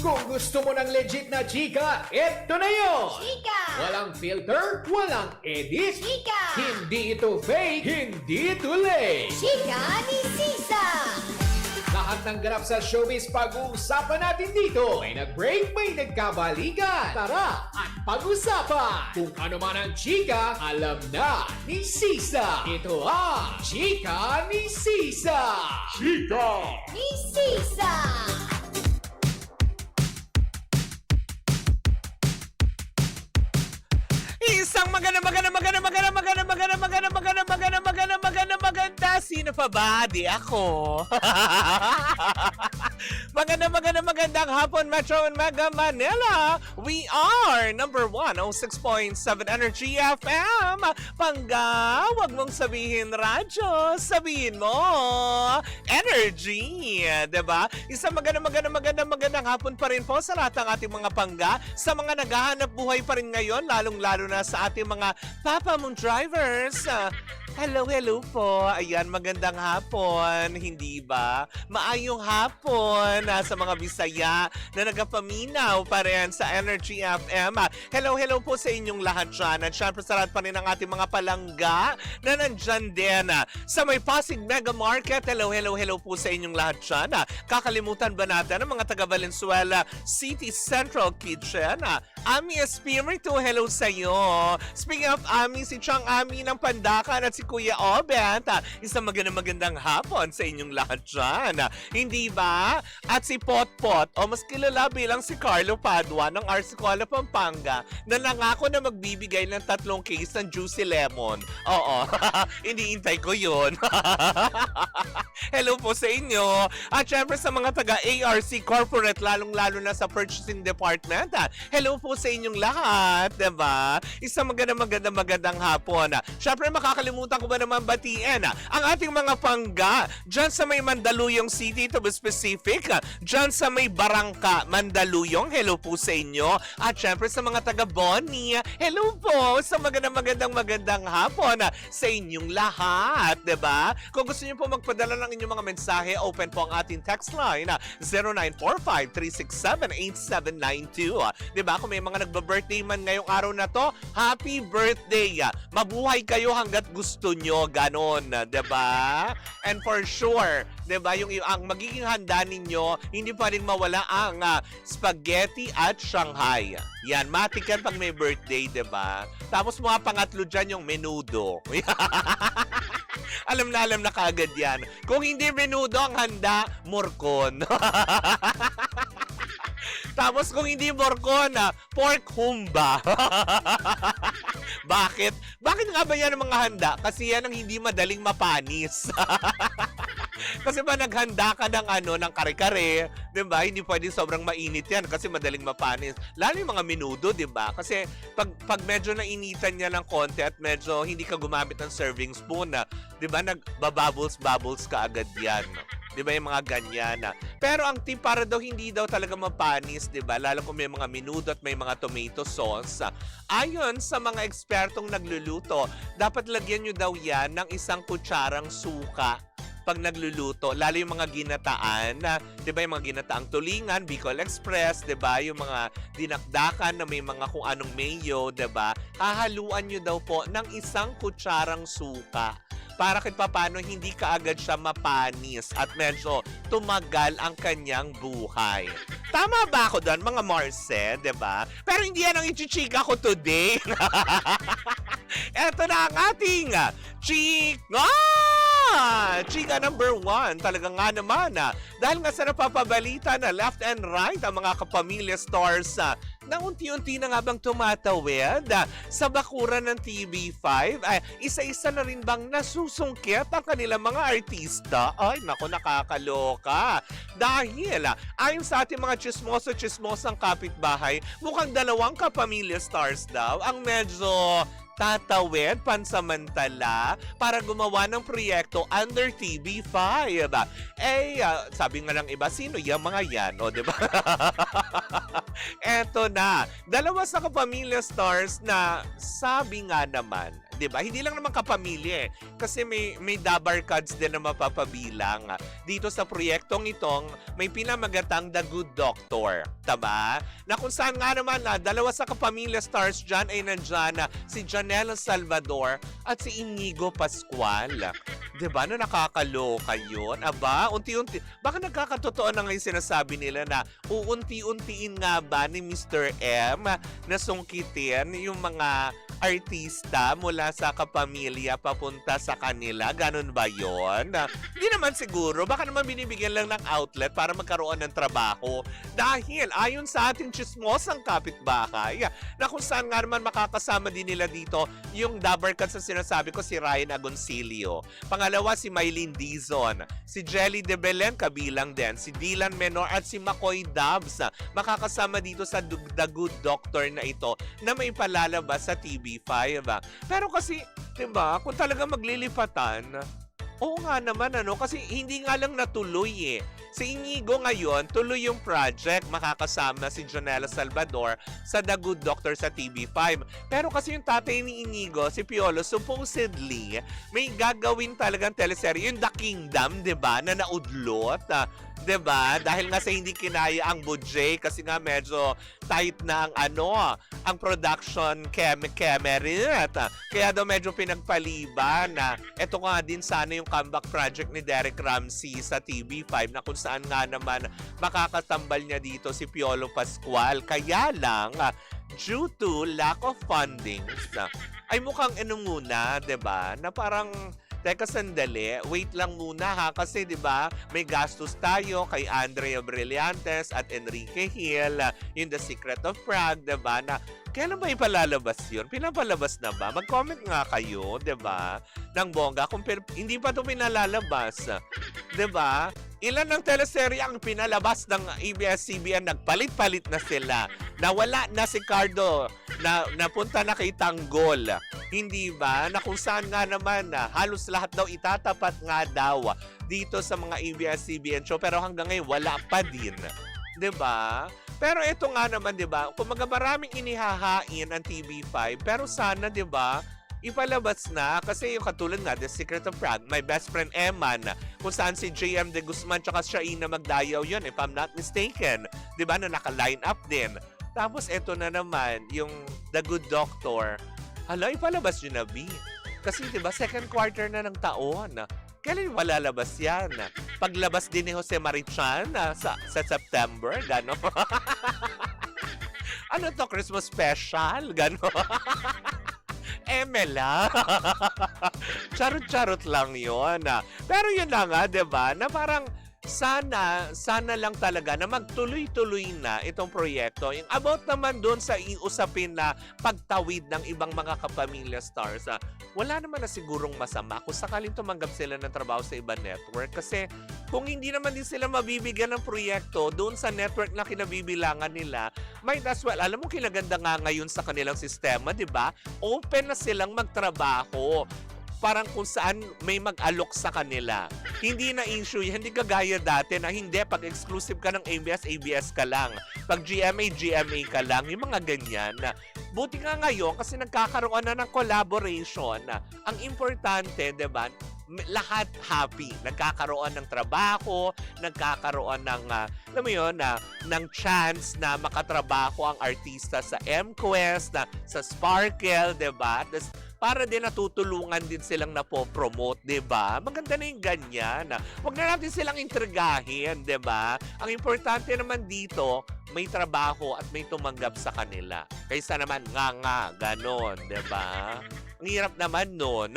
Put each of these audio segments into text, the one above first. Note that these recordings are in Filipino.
Kung gusto mo ng legit na chika, eto na yun! Chika! Walang filter, walang edit. Chika! Hindi ito fake, hindi ito late. Chika ni Sisa! Lahat ng ganap sa showbiz pag-uusapan natin dito. May nag-break, may nagkabalikan. Tara at pag-usapan. Kung ano man ang chika, alam na ni Sisa. Ito ang Chika ni Sisa. Chika! Ni Sisa! Isang maganda. Sino pa ba? Di ako. Magandang hapon, Metro and Mega Manila. We are number 106.7 Energy FM. Pangga, wag mong sabihin radyo, sabihin mo energy. Diba? Isang magandang hapon pa rin po sa lahat ng ating mga pangga, sa mga naghahanap buhay pa rin ngayon, lalong-lalo na sa ating mga Papa Moon drivers. Hello po. Ayan, magandang hapon. Hindi ba? Maayong hapon sa mga Bisaya na nagapaminaw pa rin sa Energy FM. Hello po sa inyong lahat dyan. At syempre sa lahat pa rin ng ating mga palangga na nandyan din sa may Pasig Mega Market. Hello po sa inyong lahat dyan. Kakalimutan ba natin ang mga taga Valenzuela City Central Kitchen? Ami Espiritu, hello sa iyo. Speaking of Ami, si Chang Ami ng Pandakan at si Kuya Obet, isang magandang hapon sa inyong lahat dyan. Hindi ba? At si Potpot, o mas kilala bilang si Carlo Padua ng Arsicola, Pampanga, na nangako na magbibigay ng 3 case ng Juicy Lemon. Oo, iniintay ko yun. Hello po sa inyo. At syempre sa mga taga ARC Corporate, lalong-lalo na sa Purchasing Department, hello po sa inyong lahat, diba? Isang magandang hapon. Syempre makakalimutan ko ba naman batiin ang ating mga pangga dyan sa may Mandaluyong City, to be specific, dyan sa may Barangka, Mandaluyong, hello po sa inyo. At syempre sa mga taga Boni, hello po sa magandang hapon sa inyong lahat, diba? Kung gusto niyo po magpadala ng inyong mga mensahe, open po ang ating text line 0945-367-8792. Diba? Kung may mga nagba-birthday man ngayong araw na to, happy birthday! Mabuhay kayo hanggat gusto nyo, ganon, diba? And for sure, diba, ang magiging handa ninyo, hindi pa rin mawala ang spaghetti at Shanghai. Yan, matik yan pag may birthday, diba? Tapos mga pangatlo dyan yung menudo. Alam na kaagad yan. Kung hindi menudo ang handa, morcon. Tapos kung hindi morcon, pork humba. Bakit? Bakit nga ba yan ang mga handa? Kasi yan ang hindi madaling mapanis. Kasi ba naghanda ka ng kare-kare, 'di ba? Hindi pwedeng sobrang mainit 'yan kasi madaling mapanis. Lalo yung mga menudo, 'di ba? Kasi pag medyo nainitan niya ng konti at medyo hindi ka gumamit ng serving spoon, 'di ba? Nagbabubbles ka agad 'yan. 'Di ba yung mga ganyan? Pero ang tip para daw hindi daw talaga mapanis, 'di ba? Lalo kung may mga menudo at may mga tomato sauce. Ayon sa mga ekspertong nagluluto, dapat lagyan nyo daw 'yan ng 1 kutsarang suka pag nagluluto, lalo yung mga ginataan, 'di ba, yung mga ginataang tulingan, Bicol Express, 'di ba, yung mga dinakdakan na may mga kung anong mayo, 'di ba? Hahaluan niyo daw po ng 1 kutsarang suka para kahit papaano hindi kaagad siya mapanis at medyo tumagal ang kanyang buhay. Tama ba ako doon, mga Marce, 'di ba? Pero hindi yan ang ichichika ko today. Eto na ang ating chika! Chika number 1, talaga nga naman dahil nga sa napapabalita na left and right ang mga kapamilya stars na unti-unti na nga bang tumatawid sa bakuran ng TV5, isa-isa na rin bang nasusungkit ang kanilang mga artista? Ay, naku, nakakaloka. Dahil ayon sa ating mga chismosang kapitbahay, mukhang 2 kapamilya stars daw ang medyo tatawid pansamantala para gumawa ng proyekto under TV5. Sabi nga ng iba, sino yung mga yan? O, diba? Eto na, 2 sa kapamilya stars na sabi nga naman, 'Di ba? Hindi lang naman kapamilya eh. Kasi may dabar cards din na mapapabilang. Dito sa proyektong itong may pinamagatang The Good Doctor. Tama? Na kung saan nga naman dalawa sa kapamilya stars dyan ay nandyan si Janelle Salvador at si Inigo Pascual. 'Di ba? Na nakakaloka yun. Aba, unti-unti. Baka nagkakatotoo na ngayon sinasabi nila na uunti-untiin nga ba ni Mr. M na sungkitin yung mga artista mula sa kapamilya papunta sa kanila. Ganun ba yun? Hindi naman siguro. Baka naman binibigyan lang ng outlet para magkaroon ng trabaho. Dahil ayon sa ating chismosang kapitbahay, na kung saan nga naman makakasama din nila dito yung dabar cards sa sinasabi ko, si Ryan Agoncillo. Pangalawa, si Mylene Dizon. Si Jelly de Belen, kabilang din. Si Dylan Menor at si McCoy Dubs. Makakasama dito sa The Good Doctor na ito na may palalabas sa TV5. Pero kasi, diba, kung talaga maglilipatan, oo nga naman, kasi hindi nga lang natuloy eh. Si Inigo ngayon, tuloy yung project, makakasama si Janelle Salvador sa The Good Doctor sa TV5. Pero kasi yung tatay ni Inigo, si Piolo, supposedly, may gagawin talagang teleserye, yung The Kingdom, diba, na naudlot. 'Di ba? Dahil nga sa hindi kinaya ang budget kasi nga medyo tight na ang production camerat. Kaya daw medyo pinagpaliban na ito nga din sana yung comeback project ni Derek Ramsey sa TV5 na kung saan nga naman makakatambal niya dito si Piolo Pascual. Kaya lang, due to lack of funding, ay mukhang muna, 'di ba? Na parang teka sandali, wait lang muna ha kasi 'di ba may gastos tayo kay Andrea Brillantes at Enrique Hill, yung The Secret of Prague, 'di ba? Na kailan ba ipalalabas 'yun? Pinapalabas na ba? Mag-comment nga kayo, 'di ba? Nang bongga kung hindi pa 'to pinalalabas. 'Di ba? Ilan ng teleserye ang pinalabas ng ABS-CBN, nagpalit-palit na sila. Nawala na si Cardo, napunta na kay Tanggol. Hindi ba? Na kung saan nga naman halos lahat daw itatapat nga daw dito sa mga ABS-CBN show. Pero hanggang ngayon, wala pa din. 'Di ba? Pero ito nga naman, 'di ba? Kung maraming inihahain ang TV5, pero sana, 'di ba, ipalabas na kasi yung katulad nga The Secret of Prague, My Best Friend Eman, kung saan si JM De Guzman tsaka Shaina Magdayaw yun, if I'm not mistaken, di ba, na naka-line up din. Tapos eto na naman yung The Good Doctor. Hala, ipalabas yun na, B. Kasi di ba second quarter na ng taon. Kailan malalabas yan? Paglabas din ni Jose Marichan sa September, gano? Ano to, Christmas special? Gano? Emela. Charot-charot lang yun. Pero yun na nga, diba, na parang sana lang talaga na magtuloy-tuloy na itong proyekto. Yung about naman doon sa usapin na pagtawid ng ibang mga kapamilya stars, wala naman na sigurong masama kung sakaling tumanggap sila ng trabaho sa ibang network. Kasi kung hindi naman din sila mabibigyan ng proyekto doon sa network na kinabibilangan nila, might as well, alam mo kinaganda nga ngayon sa kanilang sistema, di ba? Open na silang magtrabaho. Parang kung saan may mag-alok sa kanila. Hindi na issue, hindi kagaya dati na hindi, pag exclusive ka ng ABS ka lang. Pag GMA ka lang. Yung mga ganyan. Buti nga ngayon kasi nagkakaroon na ng collaboration. Ang importante, diba, lahat happy. Nagkakaroon ng trabaho, nagkakaroon ng, alam mo yun, ng chance na makatrabaho ang artista sa MQuest, sa Sparkle, diba? Para din natutulungan din silang napopromote, 'di ba? Maganda na yung ganyan. Huwag na natin silang intrigahin, 'di ba? Ang importante naman dito, may trabaho at may tumanggap sa kanila. Kaysa naman nga ganon, 'di ba? Ang hirap naman nun.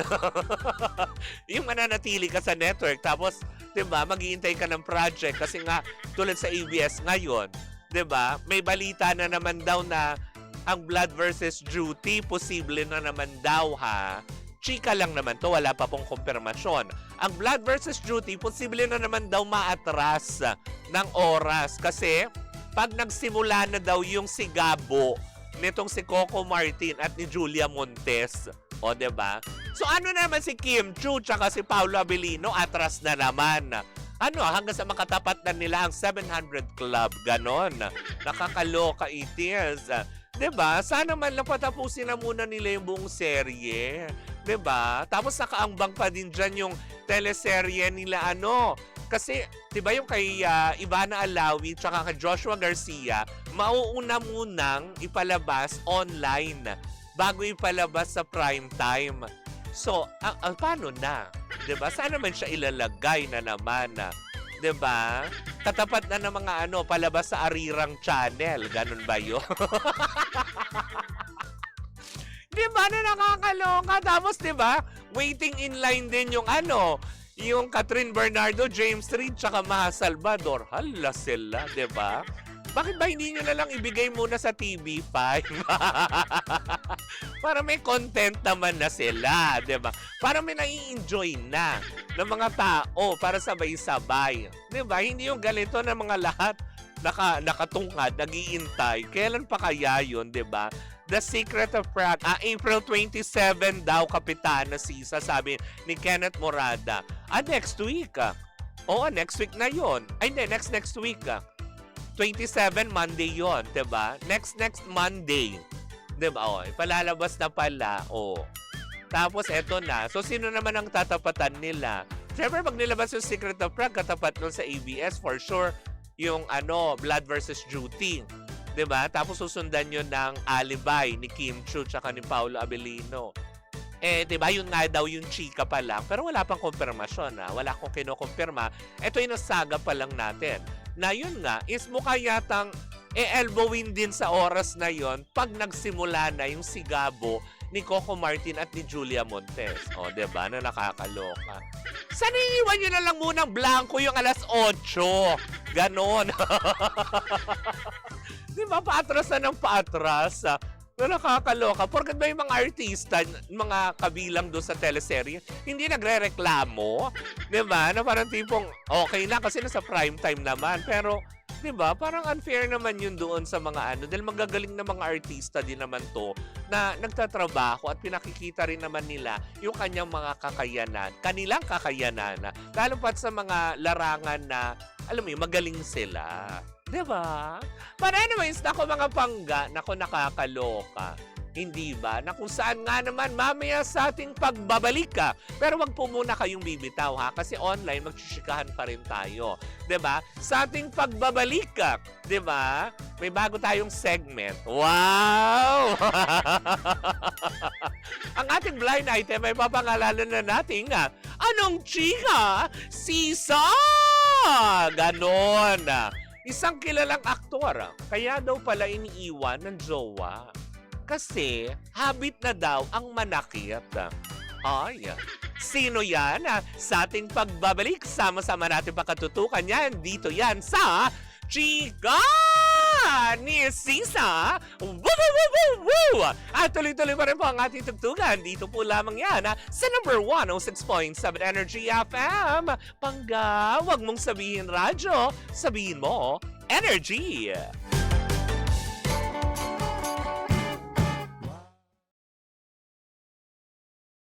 Yung mananatili ka sa network tapos, 'di ba, maghihintay ka ng project kasi nga tulad sa ABS ngayon, 'di ba? May balita na naman daw na ang Blood versus Duty, posible na naman daw ha. Chika lang naman to, wala pa pong kumpirmasyon. Ang Blood versus Duty, posible na naman daw maatras ng oras. Kasi pag nagsimula na daw yung si Gabo, nitong si Coco Martin at ni Julia Montes. O, diba? So ano naman si Kim Chu tsaka si Paolo Abilino, atras na naman. Hanggang sa makatapat na nila ang 700 Club, ganon. Nakakaloka it is. 'Di ba? Sana man lang patapusin na muna nila yung buong serye. 'Diba? Tapos nakaambang pa din dyan yung teleserye nila Kasi, 'di ba yung kay Ivana Alawi tsaka kay Joshua Garcia, mauuna munang ipalabas online bago ipalabas sa prime time. So, paano na? 'Di ba? Saan naman siya ilalagay na naman? 'Di ba? Katapat na ng mga palabas sa Arirang Channel. Ganun ba 'yun? 'Di ba na nakakaloka? Tapos 'di ba, waiting in line din yung yung Catherine Bernardo, James Reid, tsaka Maha Salvador. Hala sila, 'di ba? Bakit ba hindi nyo na lang ibigay muna sa TV5? Para may content naman na sila, 'di ba? Para may nai-enjoy na ng mga tao para sabay-sabay. 'Di ba? Hindi yung ganito na mga lahat nakatungkad, nag-iintay. Kailan pa kaya 'yun, 'di ba? The Secret of Prague. April 27 daw, Kapitana Sisa, sabi ni Kenneth Morada. Next week. Oo, next week na yon. Ay, hindi, next week. 27, Monday yon, diba? Next Monday. Diba? O, ipalalabas na pala. O. Tapos, eto na. So, sino naman ang tatapatan nila? Siyempre, pag nilabas yung Secret of Prague, katapat nun sa ABS, for sure, yung Blood versus Duty. 'Di ba? Tapos susundan 'yon ng Alibay ni Kim Chiu tsaka ni Paolo Abelino. 'Di ba? Yun nga daw yung chika pa lang, pero wala pang konfirmasyon Wala akong kinukumpirma. Ito yung nasaga pa lang natin. Na yun nga, is mukha yatang elbowin din sa oras na yon pag nagsimula na yung sigabo ni Coco Martin at ni Julia Montes. 'Di ba? Na nakakaloka. Sana iiwan nyo na lang munang blanco yung alas 8. Ganon. Di ba? Paatras na ng paatras. Na nakakaloka. Porkat ba yung mga artista, mga kabilang doon sa teleserye, hindi nagre-reklamo? Di ba? Na parang tipong okay na kasi nasa prime time naman. Pero, di ba? Parang unfair naman yun doon sa mga dahil magagaling na mga artista din naman to na nagtatrabaho at pinakikita rin naman nila yung kanyang mga kakayanan, kanilang kakayanan. Lalo pat sa mga larangan na, alam mo yun, magaling sila. Diba? But anyways, nako mga pangga, nako nakakaloka. Hindi ba? Na kung saan nga naman mamaya sa ating pagbabalik Pero wag po muna kayong bibitaw kasi online magtsitsikahan pa rin tayo. 'Di ba? Sa ating pagbabalik 'di ba? May bago tayong segment. Wow! Ang ating blind item ay papangalanan na natin anong chika? Sisa! Ganon. Isang kilalang aktor, kaya daw pala iniiwan ng jowa. Kasi habit na daw ang manakit. Ay, sino yan? Sa ating pagbabalik, sama-sama natin pakatutukan yan. Dito yan sa Chika ni Sisa. Woo, woo, woo, woo, woo! At tuloy-tuloy pa rin po ang ating tugtugan. Dito po lamang yan sa number 106.7 Energy FM. Pangga, wag mong sabihin radyo, sabihin mo Energy.